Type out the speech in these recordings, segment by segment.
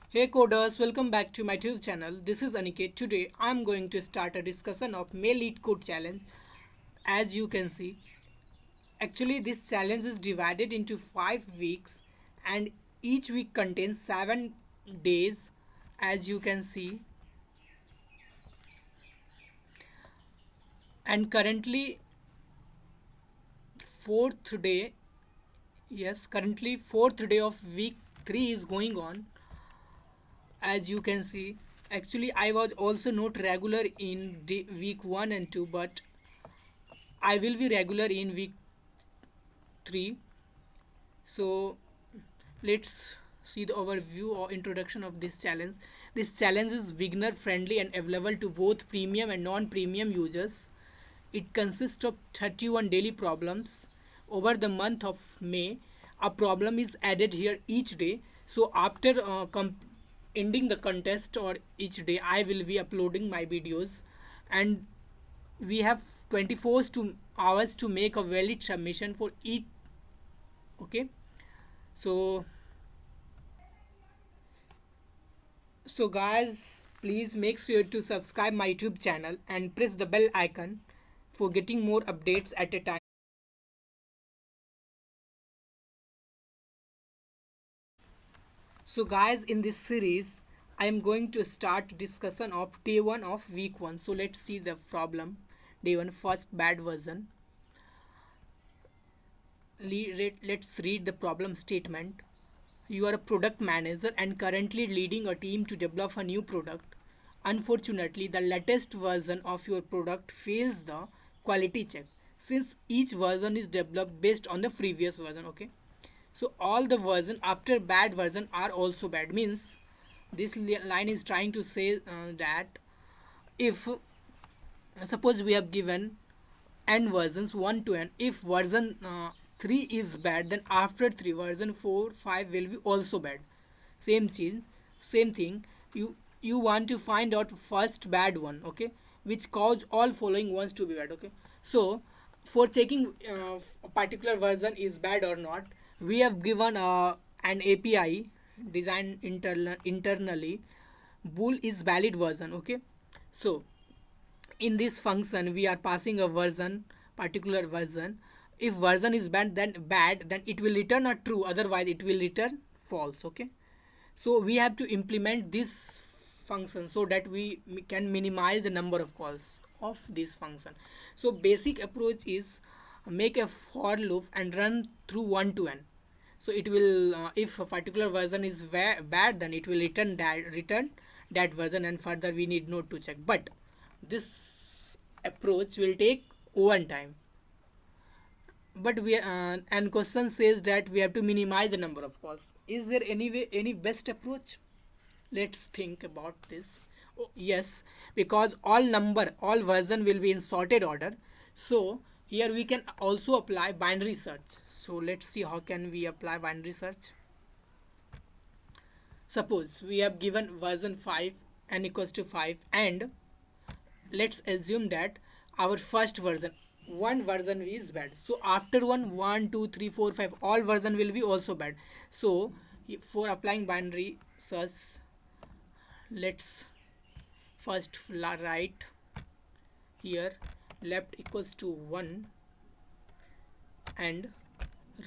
Hey coders, welcome back to my YouTube channel. This is Aniket. Today I'm going to start a discussion of May Lead Code Challenge. As you can see, actually this challenge is divided into 5 weeks and each week contains 7 days as you can see, and currently fourth day, yes, currently fourth day of week 3 is going on. As you can see, actually I was also not regular in week 1 and 2, but I will be regular in week 3. So let's see the overview or introduction of this challenge. This challenge is beginner friendly and available to both premium and non-premium users. It consists of 31 daily problems. Over the month of May, a problem is added here each day. So after ending the contest or each day, I will be uploading my videos, and we have 24 hours to make a valid submission for each. Okay, so guys, please make sure to subscribe my YouTube channel and press the bell icon for getting more updates at a time. So guys, in this series I am going to start discussion of day 1 of week 1. So let's see the problem. Day 1, first bad version. Let's read the problem statement. You are a product manager and currently leading a team to develop a new product. Unfortunately, the latest version of your product fails the quality check since each version is developed based on the previous version. Okay, so all the version after bad version are also bad. Means this line is trying to say that if suppose we have given n versions 1 to n, if version 3 is bad, then after 3 version 4 5 will be also bad. Same change, same thing. You want to find out first bad one, okay, which cause all following ones to be bad. Okay, so for checking a particular version is bad or not, we have given an API designed internally. Bool is valid version. Okay, so in this function we are passing a version, particular version. If version is bad, then it will return a true, otherwise it will return false. Okay, so we have to implement this function so that we can minimize the number of calls of this function. So basic approach is make a for loop and run through 1 to n. So it will if a particular version is bad, then it will return that version, and further we need not to check. But this approach will take one time. But we and question says that we have to minimize the number of calls. Is there any best approach? Let's think about this. Oh, yes, because all version will be in sorted order. So here we can also apply binary search. So let's see how can we apply binary search. Suppose we have given version 5 n equals to 5, and let's assume that our first version, one version is bad. So after one, 2, 3, 4, 5, all version will be also bad. So for applying binary search, let's first write here left equals to 1 and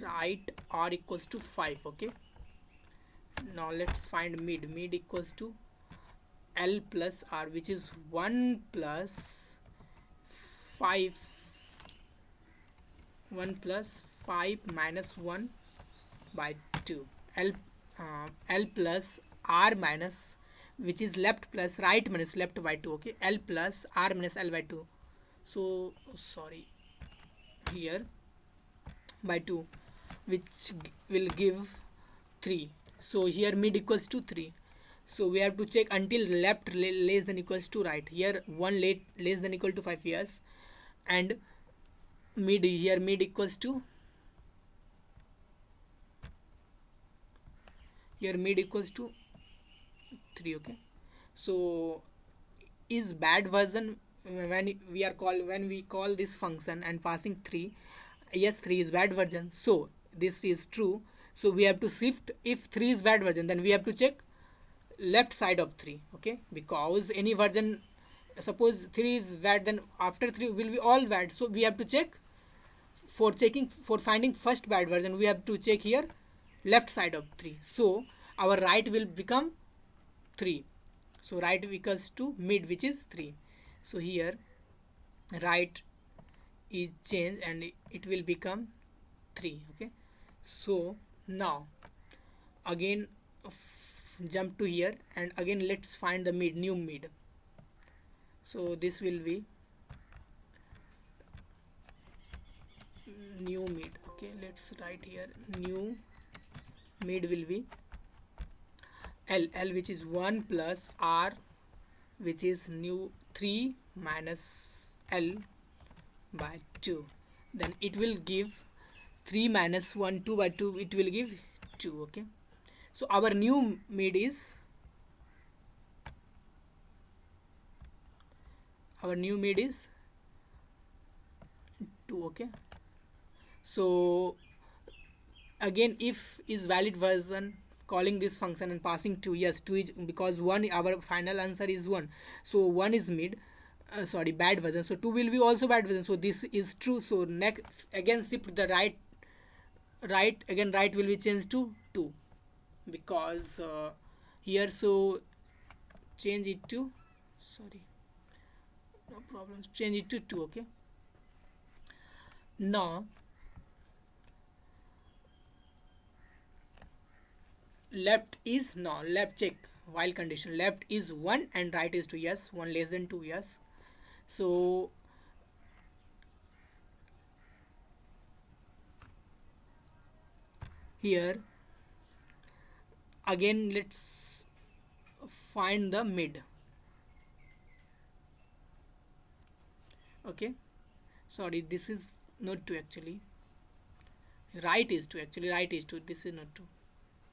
right r equals to 5. Okay, now let's find mid equals to l plus r, which is 1 plus 5, 1 plus 5 minus 1 by 2. L L plus R minus, which is left plus right minus left by 2. Okay, L plus R minus L by 2. So sorry, here by 2, which will give 3. So here mid equals to 3. So we have to check until left less than equals to right. Here 1 less than equal to 5, yes, and mid equals to, here mid equals to 3. Okay, so is bad version when we call this function and passing 3, yes, 3 is bad version, so this is true. So we have to shift. If 3 is bad version, then we have to check left side of 3, okay, because any version, suppose 3 is bad, then after 3 will be all bad, so we have to check. For finding first bad version, we have to check here left side of 3, so our right will become 3. So right equals to mid, which is 3. So here right is changed and it will become 3, okay. So now again jump to here, and again let's find the mid, new mid. So this will be new mid, okay. Let's write here new mid will be L, which is 1 plus R, which is new 3 minus L by 2. Then it will give 3 minus 1, 2 by 2, it will give 2, okay. So our new mid is 2, okay. So again, if is valid version, calling this function and passing 2, yes, 2 is, because 1, our final answer is 1, so 1 is mid, sorry, bad version, so 2 will be also bad version, so this is true. So next again shift the right, again right will be changed to 2, because here, so change it to, sorry, no problems, change it to 2, okay. Now left is, now left check while condition, left is 1 and right is 2, yes, 1 less than 2, yes. So here again let's find the mid, okay. Sorry, this is not 2 actually, right is 2 actually, right is 2, this is not 2,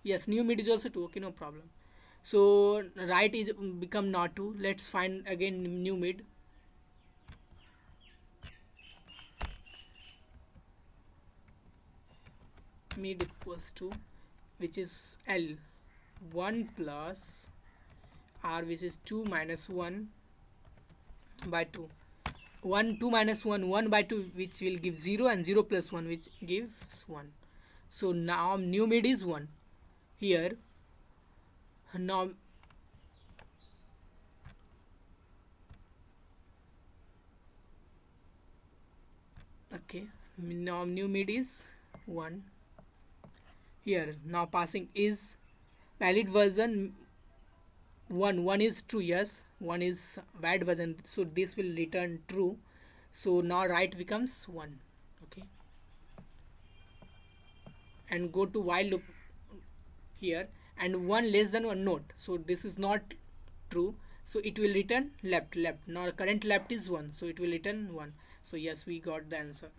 yes, new mid is also 2, okay, no problem. So right is become not 2, let's find again new mid. Mid equals to, which is L, 1 plus R, which is 2 minus 1 by 2. 1, 2 minus 1, 1 by 2, which will give 0, and 0 plus 1, which gives 1. So now new mid is 1 here. Now okay, now new mid is 1 here. Now passing is valid version 1 is true, yes, 1 is bad version, so this will return true. So now right becomes 1, okay, and go to while loop here, and 1 less than 1 not, so this is not true, so it will return left. Now current left is 1, so it will return 1. So yes, we got the answer.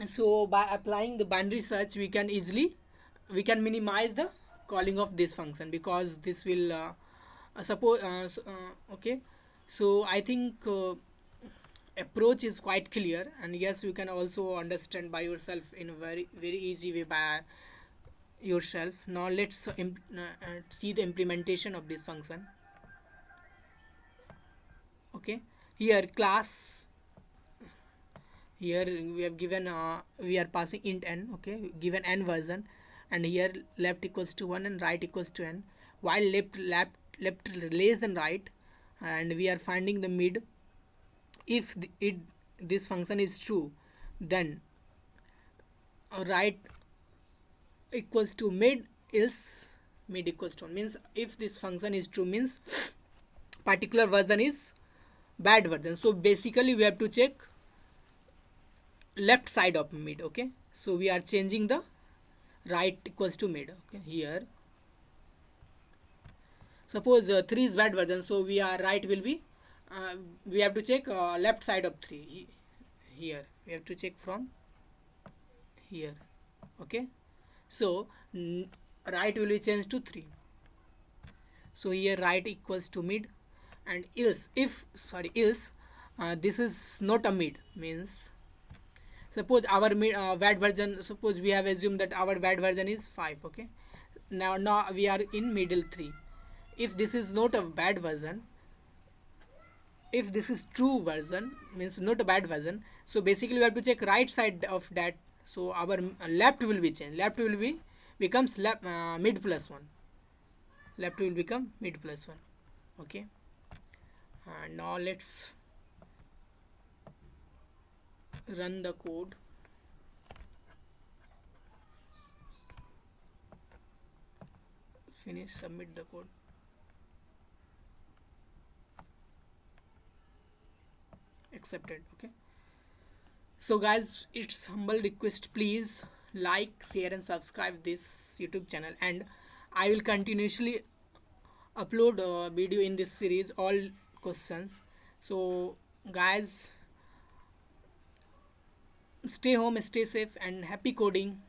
So by applying the binary search, we can minimize the calling of this function, because this will suppose okay. So I think approach is quite clear, and yes, you can also understand by yourself in a very very easy way by yourself. Now let's see the implementation of this function, okay. Here class, here we have given we are passing int n, okay, given n version, and here left equals to 1 and right equals to n, while left less than right, and we are finding the mid. If this function is true, then right equals to mid, else mid equals to 1, means if this function is true, means particular version is bad version. So basically we have to check left side of mid, okay. So we are changing the right equals to mid, okay. Here suppose 3 is bad version, so we are right will be we have to check left side of 3. Here we have to check from here, okay. So right will be changed to 3, so here right equals to mid, and else else this is not a mid, means suppose our bad version, suppose we have assumed that our bad version is 5, okay. Now we are in middle 3. If this is not a bad version, if this is true version, means not a bad version, so basically we have to check right side of that. So our left will be changed, left will be becomes left, mid plus 1, left will become mid plus 1. Okay, and now let's run the code. Finish, submit the code. Accepted. Okay, so guys, it's humble request, please like, share and subscribe this YouTube channel, and I will continuously upload a video in this series, all questions. So guys, stay home, stay safe and happy coding.